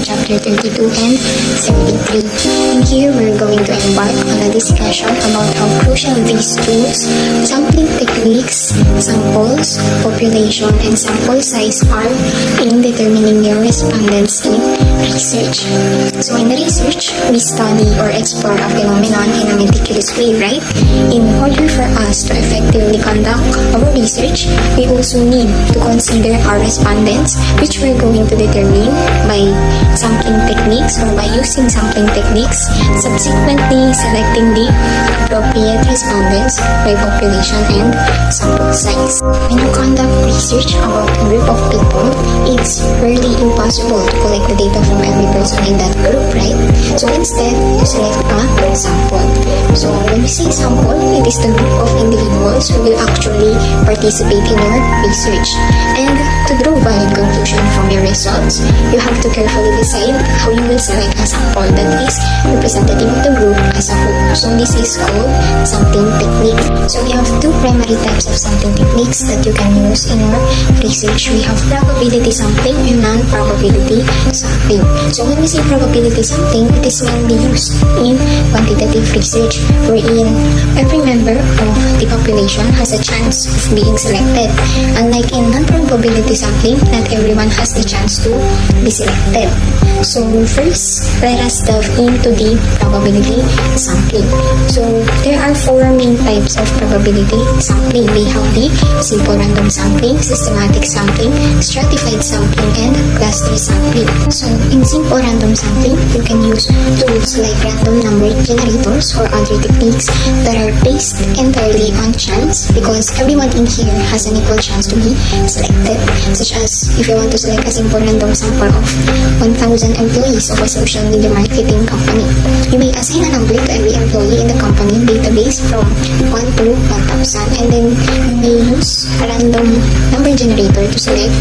Chapter 32 and 73. In here, we're going to embark on a discussion about how crucial these tools, sampling techniques, samples, population, and sample size are in determining your respondents in research. So in the research, we study or explore a phenomenon in a meticulous way, right? In order for us to effectively conduct our research, we also need to consider our respondents, which we're going to determine by sampling techniques or by using sampling techniques, subsequently selecting the appropriate respondents by population and sample size. When you conduct research about a group of people, it's really impossible to collect the data from every person in that group, right? So instead, you select a sample. So when we say sample, it is the group of individuals who will actually participate in your research. And to draw valid conclusion from your results, you have to carefully decide how you will select a sample that is representative of the group as a whole. So this is called sampling technique. So we have two primary types of sampling techniques that you can use in your research. We have probability sampling and non-probability sampling. So when we say probability sampling, it is mainly used in quantitative research wherein every member of the population has a chance of being selected. Unlike in non-probability sampling, not everyone has the chance to be selected. So first, let us delve into the probability sampling. So there are four main types of probability sampling. We have the simple random sampling, systematic sampling, stratified sampling, and cluster sampling. So in simple random sampling, you can use tools like random number generators or other techniques that are based entirely on chance, because everyone in here has an equal chance to be selected. Such as if you want to select a simple random sample of 1,000 employees of a social media marketing company, you may assign a number to every employee in the company database from 1 to 1,000, and then you may use a random number generator to select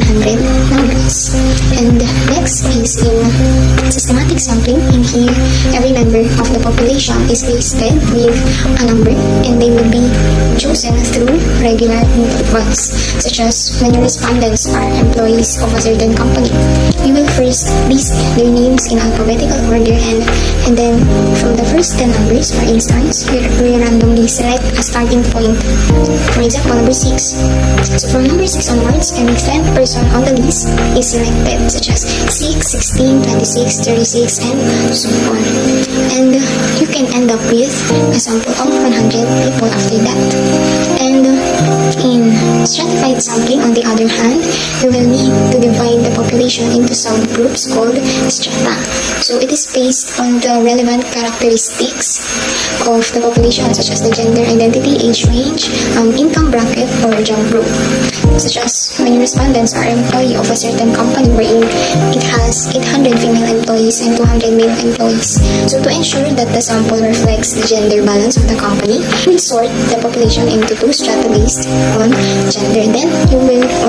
100 numbers. And next is in systematic sampling. In here, every member of the population is listed with a number, and they will be chosen through regular intervals, such as when your respondents are employees of a certain company. You will first list their names in alphabetical order, and then from the first 10 numbers, for instance, we randomly select a starting point. For example, number 6. So from number 6 onwards, every 10th person on the list is selected, such as 6, 16, 26, 36, and so on. And you can end up with a sample of 100 people after that. And in stratified sampling, on the other hand, you will need to divide the population into subgroups called strata. So it is based on the relevant characteristics of the population, such as the gender identity, age range, income bracket, or job group. Such as when your respondents are employee of a certain company wherein it has 800 female employees and 200 male employees. So to ensure that the sample reflects the gender balance of the company, we sort the population into two strata based on gender. Then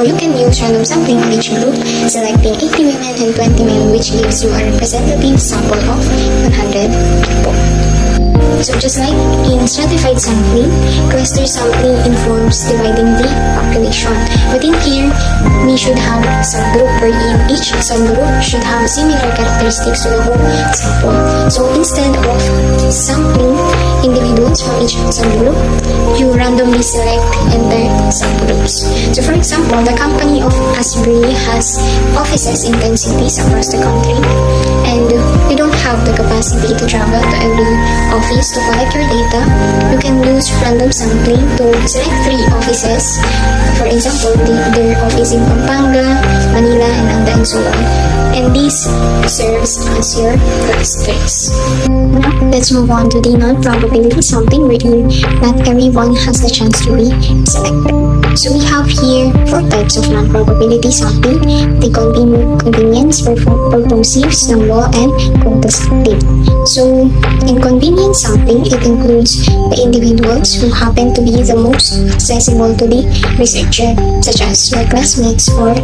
you can use random sampling on each group, selecting 80 women and 20 men, which gives you a representative sample of 100 people. So just like in stratified sampling, cluster sampling involves dividing the population. But in here, we should have a subgroup wherein each subgroup should have similar characteristics to the whole sample. So instead of sampling individuals from each subgroup, you randomly select entire subgroups. So for example, the company of Asbury has offices in 10 cities across the country, and you don't have the capacity to travel to every office to collect your data. You can use random sampling to select 3 offices. For example, their office in Pampanga, Manila, and Anda, and so on. And and this serves as your class test. Now, let's move on to the non-probability sampling, wherein not everyone has the chance to be selected. So we have here 4 types of non-probability sampling: the convenience, purposive, snowball, and quota sampling. So in convenience sampling, it includes the individuals who happen to be the most accessible to the researcher, such as your classmates or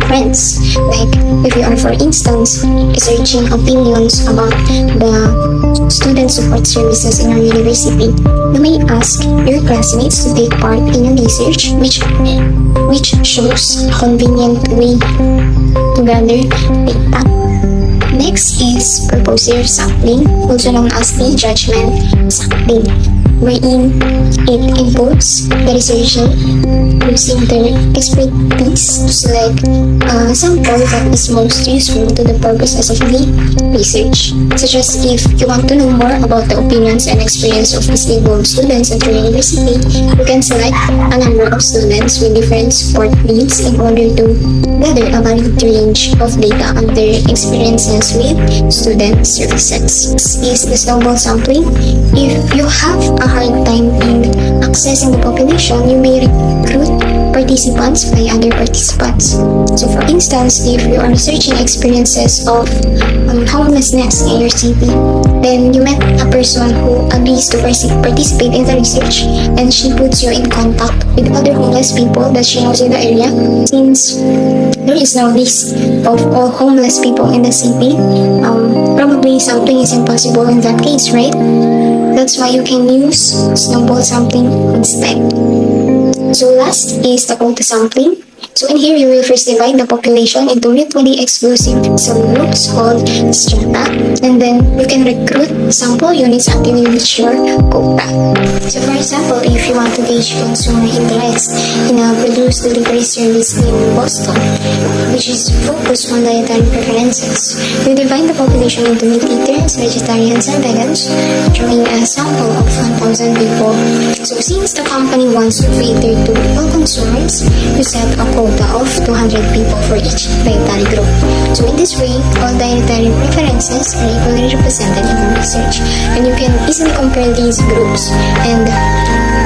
friends. Like if you are, for instance, researching opinions about the student support services in your university, you may ask your classmates to take part in a research which shows a convenient way to gather data. Next is purposive sampling, also known as the judgment sampling, wherein it involves the researcher using their expertise to select a sample that is most useful to the purposes of the research. Such as if you want to know more about the opinions and experience of disabled students at your university, you can select a number of students with different support needs in order to gather a wide range of data on their experiences with student services. This is the snowball sampling. If you have a hard time in accessing the population, you may recruit participants by other participants. So for instance, if you are researching experiences of homelessness in your city, then you met a person who agrees to participate in the research, and she puts you in contact with other homeless people that she knows in the area. Since there is no list of all homeless people in the city, probably sampling is impossible in that case, right? That's why you can use snowball sampling instead. So last is the quota sampling. So in here, you will first divide the population into mutually exclusive subgroups called strata, and then you can recruit sample units until you reach your quota. So for example, if you want to gauge consumer interest in a produce delivery service in Boston, which is focused on dietary preferences, you divide the population into meat eaters, vegetarians, and vegans, drawing a sample of 1,000 people. So since the company wants to cater to all consumers, you set a quota of 200 people for each dietary group. So in this way, all dietary preferences are equally represented in your research, and you can easily compare these groups. And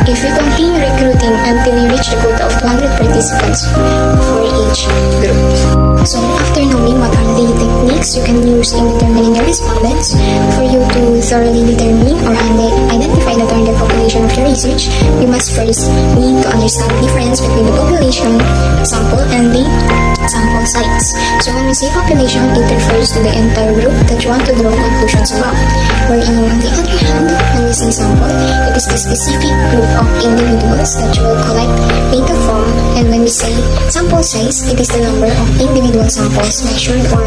if you continue recruiting until you reach the quota of 200 participants for each group. So after knowing what are the techniques you can use in determining the respondents, for you to thoroughly determine or identify the target population of your research, you must first need to understand the difference between the population sample and the sample size. So when we say population, it refers to the entire group that you want to draw conclusions about. Wherein on the other hand, when we say sample, it is the specific group of individuals that you will collect data from. And when we say sample size, it is the number of individual samples measured or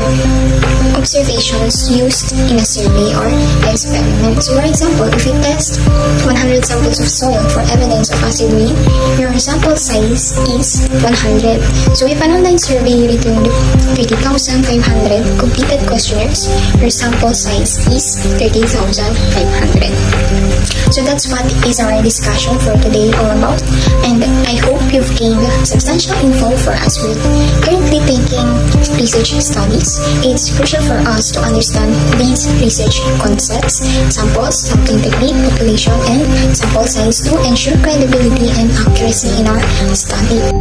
observations used in a survey or experiment. So for example, if you test 100 samples of soil for evidence of acid rain, your sample size is 100. So if an online survey returned 30,500 completed questionnaires, your sample size is 30,500. So that's what is our discussion for today all about, and I hope you've gained substantial info for us with currently taking research studies. It's crucial for us to understand these research concepts, samples, sampling technique, population, and sample size to ensure credibility and accuracy in our study.